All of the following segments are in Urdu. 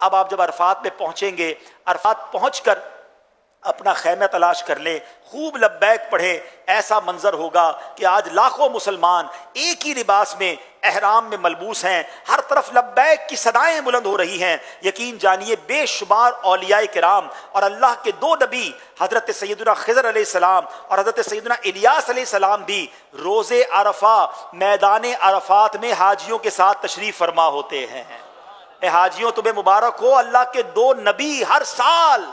اب آپ جب عرفات میں پہنچیں گے، عرفات پہنچ کر اپنا خیمہ تلاش کر لیں، خوب لبیک پڑھیں، ایسا منظر ہوگا کہ آج لاکھوں مسلمان ایک ہی لباس میں احرام میں ملبوس ہیں، ہر طرف لبیک کی صدائیں بلند ہو رہی ہیں۔ یقین جانیے بے شمار اولیاء کرام اور اللہ کے دو نبی حضرت سیدنا خضر علیہ السلام اور حضرت سیدنا الیاس علیہ السلام بھی روز عرفہ میدان عرفات میں حاجیوں کے ساتھ تشریف فرما ہوتے ہیں۔ اے حاجیوں تمہیں مبارک ہو، اللہ کے دو نبی ہر سال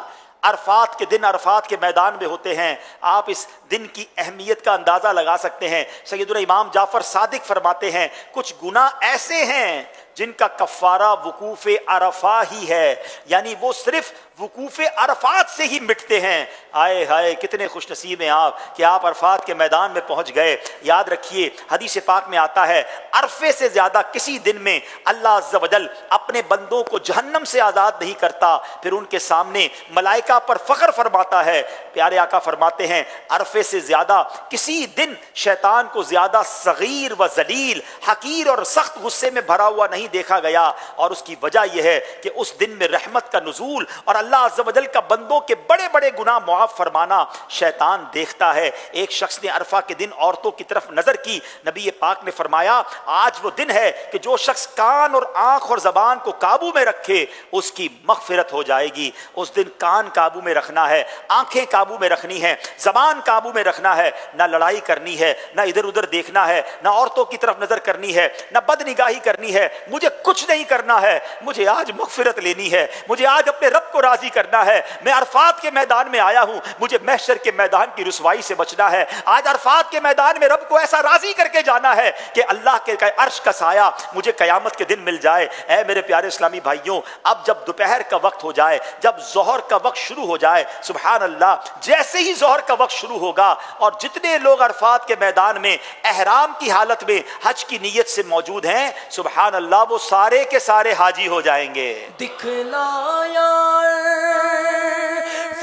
عرفات کے دن عرفات کے میدان میں ہوتے ہیں۔ آپ اس دن کی اہمیت کا اندازہ لگا سکتے ہیں۔ سیدنا امام جعفر صادق فرماتے ہیں کچھ گناہ ایسے ہیں جن کا کفارہ وقوف عرفہ ہی ہے، یعنی وہ صرف وقوف عرفات سے ہی مٹتے ہیں۔ آئے ہائے کتنے خوش نصیب ہیں آپ کہ آپ عرفات کے میدان میں پہنچ گئے۔ یاد رکھیے حدیث پاک میں آتا ہے عرفے سے زیادہ کسی دن میں اللہ عز و جل اپنے بندوں کو جہنم سے آزاد نہیں کرتا، پھر ان کے سامنے ملائکہ پر فخر فرماتا ہے۔ پیارے آقا فرماتے ہیں عرفے سے زیادہ کسی دن شیطان کو زیادہ صغیر و ذلیل، حقیر اور سخت غصے میں بھرا ہوا نہیں دیکھا گیا، اور اس کی وجہ یہ ہے کہ اس دن میں رحمت کا نزول اور اللہ عز و جل کا بندوں کے بڑے بڑے گناہ معاف فرمانا شیطان دیکھتا ہے۔ ایک شخص نے عرفہ کے دن عورتوں کی طرف نظر کی، نبی پاک نے فرمایا آج وہ دن ہے کہ جو شخص کان اور آنکھ اور زبان کو قابو میں رکھے اس کی مغفرت ہو جائے گی۔ اس دن کان قابو میں رکھنا ہے، آنکھیں قابو میں رکھنی ہے، زبان قابو میں رکھنا ہے، نہ لڑائی کرنی ہے، نہ ادھر ادھر دیکھنا ہے، نہ عورتوں کی طرف نظر کرنی ہے، نہ بد نگاہی کرنی ہے۔ مجھے کچھ نہیں کرنا ہے، مجھے آج مغفرت لینی ہے، مجھے آج اپنے رب کو راضی کرنا ہے۔ میں عرفات کے میدان میں آیا ہوں، مجھے محشر کے میدان کی رسوائی سے بچنا ہے۔ آج عرفات کے میدان میں رب کو ایسا راضی کر کے جانا ہے کہ اللہ کے عرش کا سایہ مجھے قیامت کے دن مل جائے۔ اے میرے پیارے اسلامی بھائیوں، اب جب دوپہر کا وقت ہو جائے، جب ظہر کا وقت شروع ہو جائے، سبحان اللہ، جیسے ہی ظہر کا وقت شروع ہوگا اور جتنے لوگ عرفات کے میدان میں احرام کی حالت میں حج کی نیت سے موجود ہیں، سبحان اللہ، وہ سارے کے سارے حاجی ہو جائیں گے۔ دکھلایا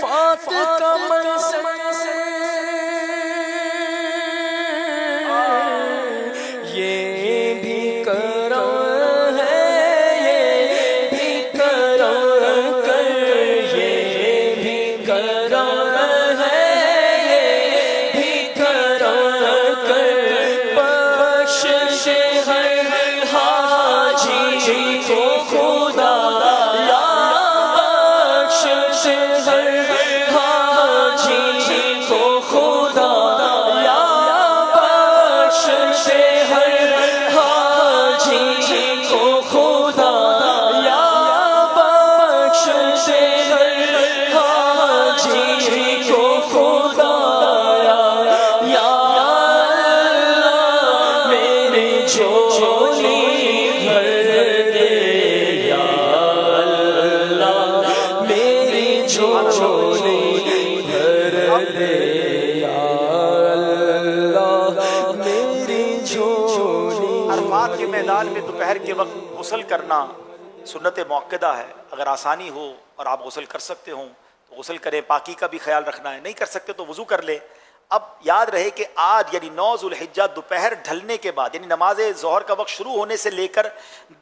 فات کا منظر، یہ بھی کرم ہے، یہ بھی کرم کر، یہ بھی کرم ہے، یہ بھی کرم کر، بخش ہر حاجی کو خدا یا بخش ہر حاجی کو خدا یا بخش ہر حاجی کو خدا یا بخش ہر حاجی کو خدا یا اللہ میری جھولی بھر دے، یا اللہ میری جھولی بھر دے، یا اللہ میری جھولی۔ عرفات کے میدان میں دوپہر کے وقت غسل کرنا سنت موقدہ ہے۔ اگر آسانی ہو اور آپ غسل کر سکتے ہوں تو غسل کریں، پاکی کا بھی خیال رکھنا ہے، نہیں کر سکتے تو وضو کر لیں۔ اب یاد رہے کہ آج یعنی 9 ذوالحجہ دوپہر ڈھلنے کے بعد، یعنی نماز ظہر کا وقت شروع ہونے سے لے کر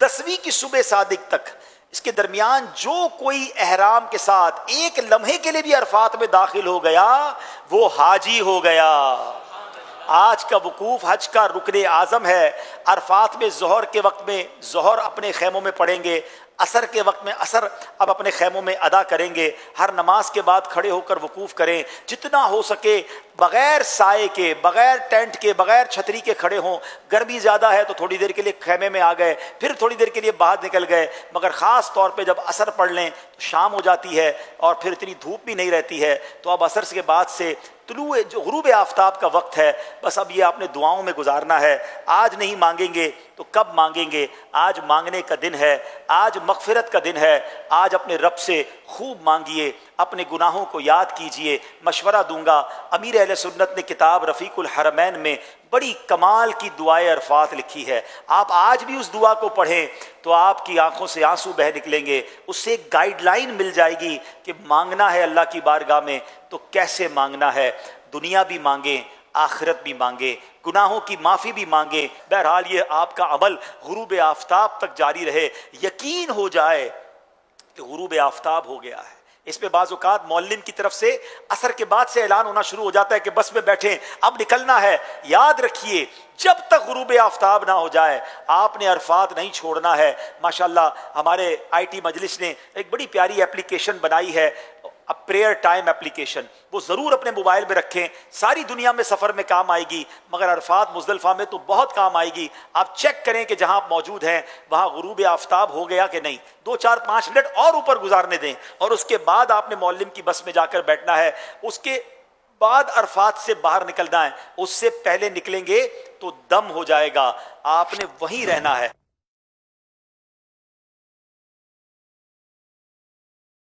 10ویں کی صبح صادق تک، اس کے درمیان جو کوئی احرام کے ساتھ ایک لمحے کے لیے بھی عرفات میں داخل ہو گیا وہ حاجی ہو گیا۔ آج کا وقوف حج کا رکن اعظم ہے۔ عرفات میں ظہر کے وقت میں ظہر اپنے خیموں میں پڑھیں گے، عصر کے وقت میں عصر اب اپنے خیموں میں ادا کریں گے۔ ہر نماز کے بعد کھڑے ہو کر وقوف کریں، جتنا ہو سکے بغیر سائے کے، بغیر ٹینٹ کے، بغیر چھتری کے کھڑے ہوں۔ گرمی زیادہ ہے تو تھوڑی دیر کے لیے خیمے میں آ گئے، پھر تھوڑی دیر کے لیے باہر نکل گئے، مگر خاص طور پہ جب عصر پڑھ لیں تو شام ہو جاتی ہے اور پھر اتنی دھوپ بھی نہیں رہتی ہے، تو اب عصر کے بعد سے طلوع جو غروب آفتاب کا وقت ہے، بس اب یہ آپ نے دعاؤں میں گزارنا ہے۔ آج نہیں مانگیں گے تو کب مانگیں گے؟ آج مانگنے کا دن ہے، آج مغفرت کا دن ہے۔ آج اپنے رب سے خوب مانگیے، اپنے گناہوں کو یاد کیجئے۔ مشورہ دوں گا، امیر اہل سنت نے کتاب رفیق الحرمین میں بڑی کمال کی دعائے عرفات لکھی ہے۔ آپ آج بھی اس دعا کو پڑھیں تو آپ کی آنکھوں سے آنسو بہہ نکلیں گے۔ اس سے ایک گائیڈ لائن مل جائے گی کہ مانگنا ہے اللہ کی بارگاہ میں تو کیسے مانگنا ہے۔ دنیا بھی مانگیں، آخرت بھی مانگے، گناہوں کی معافی بھی مانگے۔ بہرحال یہ آپ کا عمل غروب آفتاب تک جاری رہے۔ یقین ہو جائے کہ غروب آفتاب ہو گیا ہے۔ اس پہ بعض اوقات معلم کی طرف سے عصر کے بعد سے اعلان ہونا شروع ہو جاتا ہے کہ بس میں بیٹھیں، اب نکلنا ہے۔ یاد رکھیے جب تک غروب آفتاب نہ ہو جائے آپ نے عرفات نہیں چھوڑنا ہے۔ ماشاءاللہ ہمارے آئی ٹی مجلس نے ایک بڑی پیاری اپلیکیشن بنائی ہے، پریئر ٹائم اپلیکیشن، وہ ضرور اپنے موبائل میں رکھیں، ساری دنیا میں سفر میں کام آئے گی مگر عرفات مزدلفہ میں تو بہت کام آئے گی۔ آپ چیک کریں کہ جہاں آپ موجود ہیں وہاں غروب آفتاب ہو گیا کہ نہیں، 2-4-5 منٹ اور اوپر گزارنے دیں، اور اس کے بعد آپ نے معلم کی بس میں جا کر بیٹھنا ہے۔ اس کے بعد عرفات سے باہر نکلنا ہے، اس سے پہلے نکلیں گے تو دم ہو جائے گا، آپ نے وہیں رہنا ہے۔